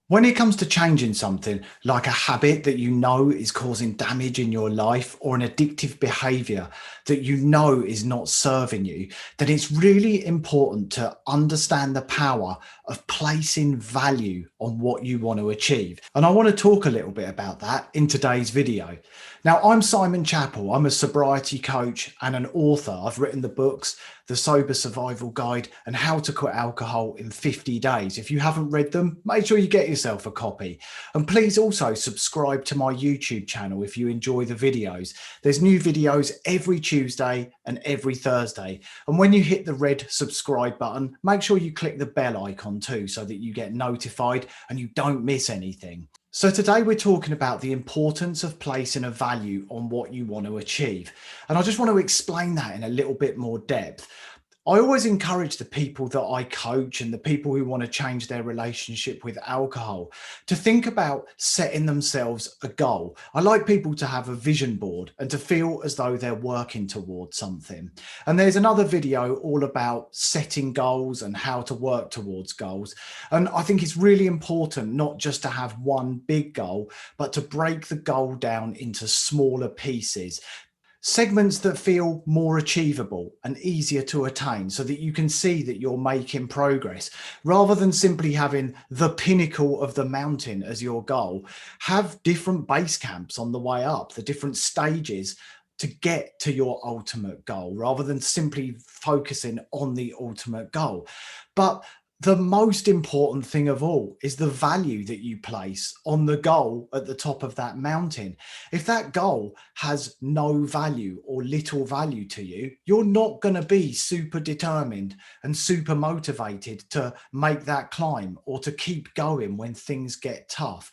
When it comes to changing something like a habit that you know is causing damage in your life or an addictive behavior that you know is not serving you, then it's really important to understand the power of placing value on what you want to achieve. And I want to talk a little bit about that in today's video. Now, I'm Simon Chapple. I'm a sobriety coach and an author. I've written the books, The Sober Survival Guide and How to Quit Alcohol in 50 Days. If you haven't read them, make sure you get yourself a copy. And please also subscribe to my YouTube channel if you enjoy the videos. There's new videos every Tuesday and every Thursday. And when you hit the red subscribe button, make sure you click the bell icon too so that you get notified and you don't miss anything. So today we're talking about the importance of placing a value on what you want to achieve. And I just want to explain that in a little bit more depth. I always encourage the people that I coach and the people who want to change their relationship with alcohol to think about setting themselves a goal. I like people to have a vision board and to feel as though they're working towards something. And there's another video all about setting goals and how to work towards goals. And I think it's really important not just to have one big goal, but to break the goal down into smaller pieces. Segments that feel more achievable and easier to attain so that you can see that you're making progress rather than simply having the pinnacle of the mountain as your goal. Have different base camps on the way up, the different stages to get to your ultimate goal rather than simply focusing on the ultimate goal. But the most important thing of all is the value that you place on the goal at the top of that mountain. If that goal has no value or little value to you, you're not going to be super determined and super motivated to make that climb or to keep going when things get tough.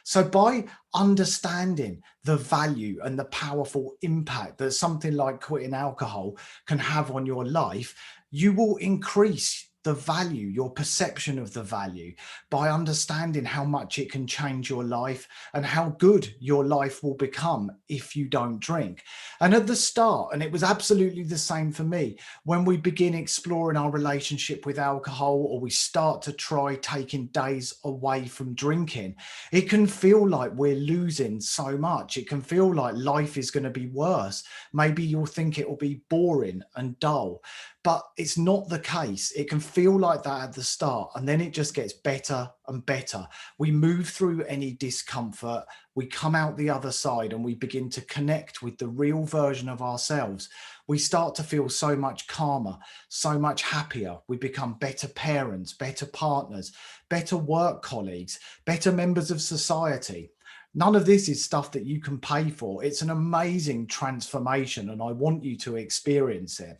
So by understanding the value and the powerful impact that something like quitting alcohol can have on your life, you will increase the value, your perception of the value, by understanding how much it can change your life and how good your life will become if you don't drink. And at the start, and it was absolutely the same for me, when we begin exploring our relationship with alcohol or we start to try taking days away from drinking, it can feel like we're losing so much. It can feel like life is going to be worse. Maybe you'll think it will be boring and dull. But it's not the case. It can feel like that at the start, and then it just gets better and better. We move through any discomfort, we come out the other side, and we begin to connect with the real version of ourselves. We start to feel so much calmer, so much happier. We become better parents, better partners, better work colleagues, better members of society. None of this is stuff that you can pay for. It's an amazing transformation, and I want you to experience it.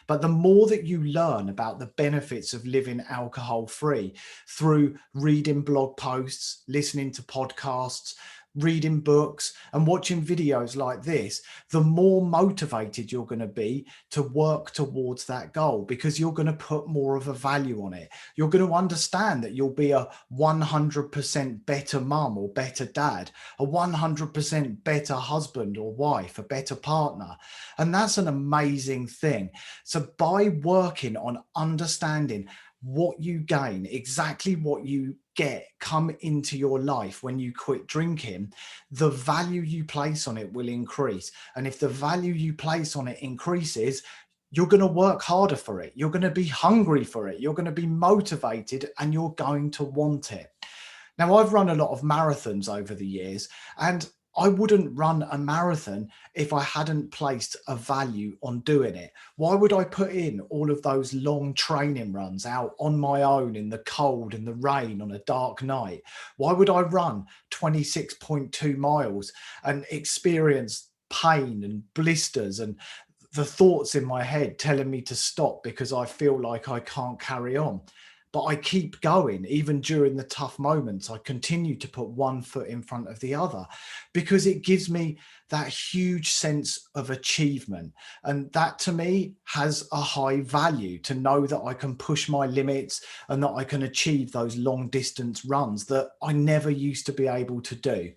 But the more that you learn about the benefits of living alcohol free through reading blog posts, listening to podcasts, reading books and watching videos like this, the more motivated you're going to be to work towards that goal, because you're going to put more of a value on it. You're going to understand that you'll be a 100% better mum or better dad, a 100% better husband or wife, a better partner. And that's an amazing thing. So by working on understanding what you gain, exactly what you get come into your life when you quit drinking, the value you place on it will increase. And if the value you place on it increases, you're going to work harder for it. You're going to be hungry for it. You're going to be motivated and you're going to want it. Now, I've run a lot of marathons over the years, and I wouldn't run a marathon if I hadn't placed a value on doing it. Why would I put in all of those long training runs out on my own in the cold and the rain on a dark night? Why would I run 26.2 miles and experience pain and blisters and the thoughts in my head telling me to stop because I feel like I can't carry on? But I keep going. Even during the tough moments, I continue to put one foot in front of the other because it gives me that huge sense of achievement. And that to me has a high value, to know that I can push my limits and that I can achieve those long distance runs that I never used to be able to do.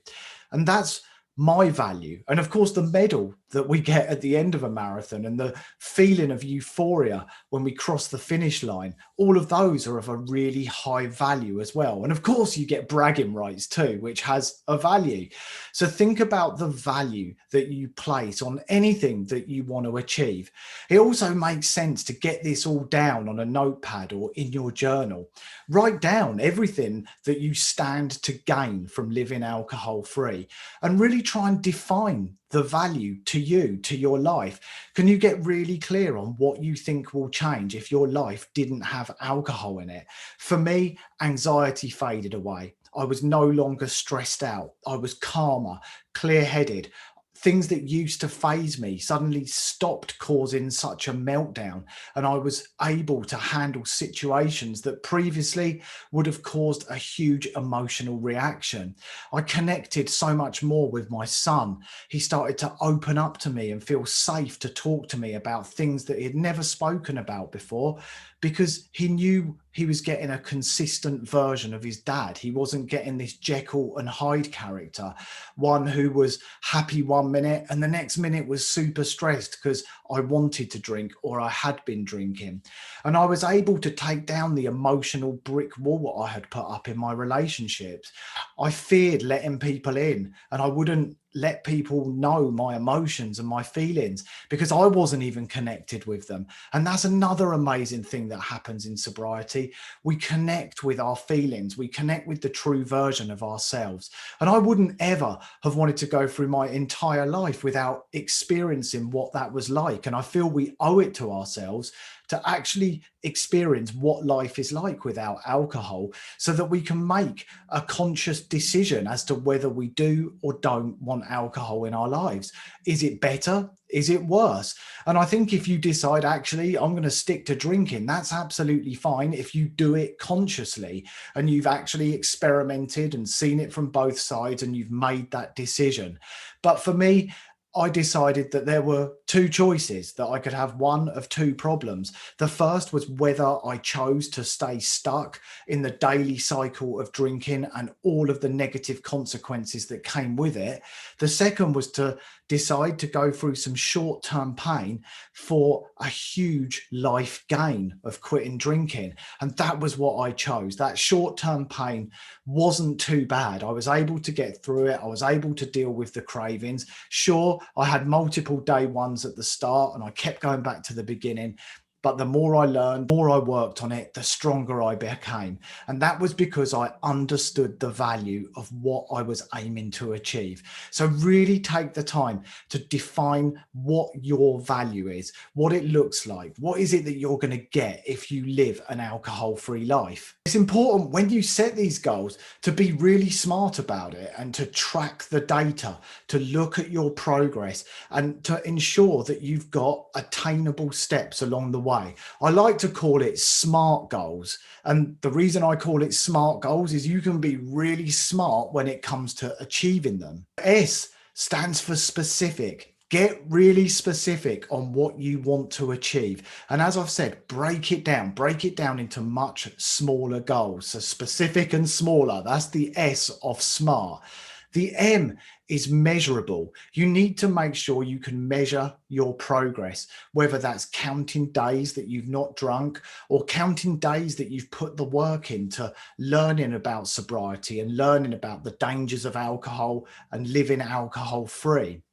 And that's my value. And of course, the medal that we get at the end of a marathon and the feeling of euphoria when we cross the finish line, all of those are of a really high value as well. And of course, you get bragging rights too, which has a value. So think about the value that you place on anything that you want to achieve. It also makes sense to get this all down on a notepad or in your journal. Write down everything that you stand to gain from living alcohol free and really try and define the value to you, to your life. Can you get really clear on what you think will change if your life didn't have alcohol in it? For me, anxiety faded away. I was no longer stressed out. I was calmer, clear-headed. Things that used to faze me suddenly stopped causing such a meltdown, and I was able to handle situations that previously would have caused a huge emotional reaction. I connected so much more with my son. He started to open up to me and feel safe to talk to me about things that he had never spoken about before, because he knew he was getting a consistent version of his dad. He wasn't getting this Jekyll and Hyde character, one who was happy one minute and the next minute was super stressed because I wanted to drink or I had been drinking. And I was able to take down the emotional brick wall I had put up in my relationships. I feared letting people in, and I wouldn't let people know my emotions and my feelings because I wasn't even connected with them. And that's another amazing thing that happens in sobriety. We connect with our feelings. We connect with the true version of ourselves. And I wouldn't ever have wanted to go through my entire life without experiencing what that was like. And I feel we owe it to ourselves to actually experience what life is like without alcohol, so that we can make a conscious decision as to whether we do or don't want alcohol in our lives. Is it better? Is it worse? And I think if you decide, actually, I'm going to stick to drinking, that's absolutely fine if you do it consciously and you've actually experimented and seen it from both sides and you've made that decision. But for me, I decided that there were two choices, that I could have one of two problems. The first was whether I chose to stay stuck in the daily cycle of drinking and all of the negative consequences that came with it. The second was to decide to go through some short-term pain for a huge life gain of quitting drinking. And that was what I chose. That short-term pain wasn't too bad. I was able to get through it. I was able to deal with the cravings. Sure, I had multiple day ones at the start and I kept going back to the beginning. But the more I learned, the more I worked on it, the stronger I became. And that was because I understood the value of what I was aiming to achieve. So really take the time to define what your value is, what it looks like. What is it that you're going to get if you live an alcohol-free life? It's important when you set these goals to be really smart about it and to track the data, to look at your progress and to ensure that you've got attainable steps along the way. I like to call it SMART goals. And the reason I call it SMART goals is you can be really smart when it comes to achieving them. S stands for specific. Get really specific on what you want to achieve. And as I've said, break it down into much smaller goals. So specific and smaller, that's the S of SMART. The M is measurable. You need to make sure you can measure your progress, whether that's counting days that you've not drunk or counting days that you've put the work into learning about sobriety and learning about the dangers of alcohol and living alcohol free.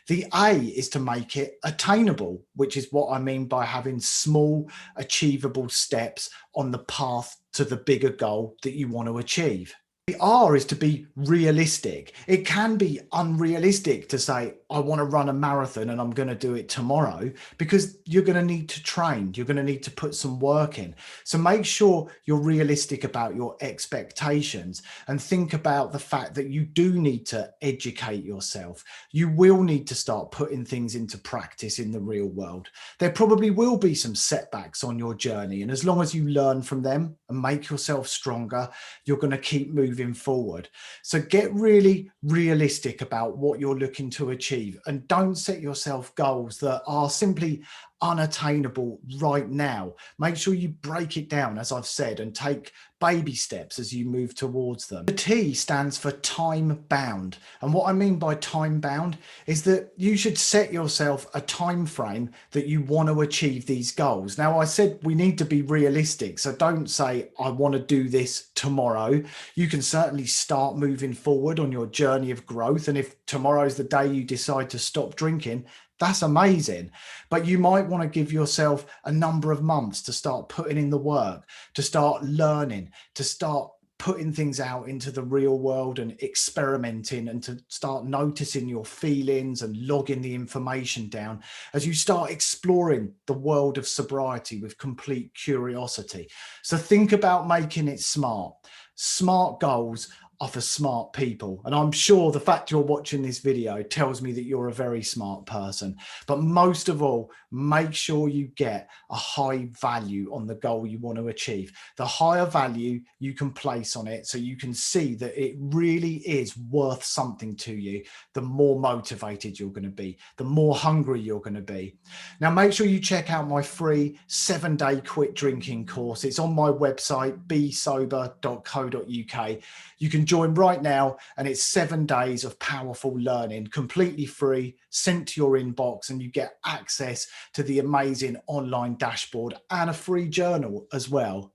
The A is to make it attainable, which is what I mean by having small, achievable steps on the path to the bigger goal that you want to achieve. The R is to be realistic. It can be unrealistic to say, I want to run a marathon and I'm going to do it tomorrow, because you're going to need to train. You're going to need to put some work in. So make sure you're realistic about your expectations and think about the fact that you do need to educate yourself. You will need to start putting things into practice in the real world. There probably will be some setbacks on your journey. And as long as you learn from them and make yourself stronger, you're going to keep moving forward. So get really realistic about what you're looking to achieve and don't set yourself goals that are simply unattainable right now. Make sure you break it down, as I've said, and take baby steps as you move towards them. The T stands for time bound. And what I mean by time bound is that you should set yourself a time frame that you want to achieve these goals. Now, I said we need to be realistic. So don't say, I want to do this tomorrow. You can certainly start moving forward on your journey of growth. And if tomorrow's the day you decide to stop drinking, that's amazing. But you might want to give yourself a number of months to start putting in the work, to start learning, to start putting things out into the real world and experimenting, and to start noticing your feelings and logging the information down as you start exploring the world of sobriety with complete curiosity. So think about making it smart. Smart goals are for smart people. And I'm sure the fact you're watching this video tells me that you're a very smart person. But most of all, make sure you get a high value on the goal you want to achieve. The higher value you can place on it, so you can see that it really is worth something to you, the more motivated you're going to be, the more hungry you're going to be. Now, make sure you check out my free 7-day quit drinking course. It's on my website, besober.co.uk. You can join right now, and it's 7 days of powerful learning, completely free, sent to your inbox, and you get access to the amazing online dashboard and a free journal as well.